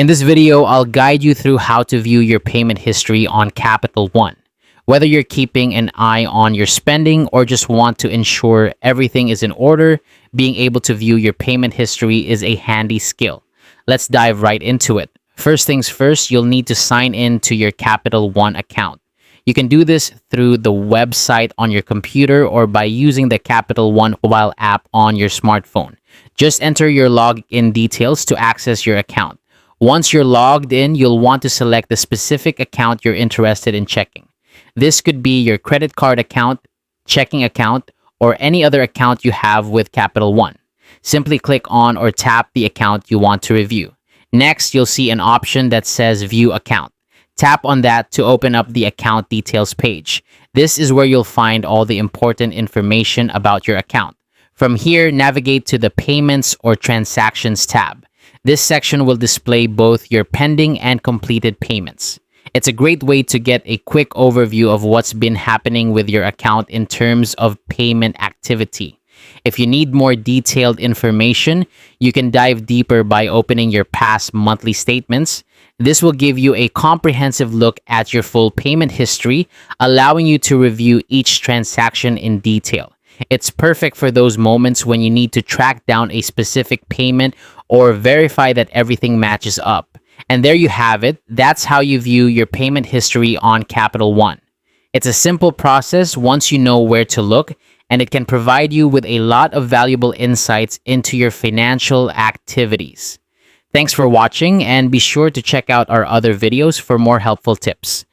In this video, I'll guide you through how to view your payment history on Capital One. Whether you're keeping an eye on your spending or just want to ensure everything is in order, being able to view your payment history is a handy skill. Let's dive right into it. First things first, you'll need to sign in to your Capital One account. You can do this through the website on your computer or by using the Capital One mobile app on your smartphone. Just enter your login details to access your account. Once you're logged in, you'll want to select the specific account you're interested in checking. This could be your credit card account, checking account, or any other account you have with Capital One. Simply click on or tap the account you want to review. Next, you'll see an option that says View Account. Tap on that to open up the account details page. This is where you'll find all the important information about your account. From here, navigate to the Payments or Transactions tab. This section will display both your pending and completed payments. It's a great way to get a quick overview of what's been happening with your account in terms of payment activity. If you need more detailed information, you can dive deeper by opening your past monthly statements. This will give you a comprehensive look at your full payment history, allowing you to review each transaction in detail. It's perfect for those moments when you need to track down a specific payment or verify that everything matches up. And there you have it. That's how you view your payment history on Capital One. It's a simple process once you know where to look, and it can provide you with a lot of valuable insights into your financial activities. Thanks for watching, and be sure to check out our other videos for more helpful tips.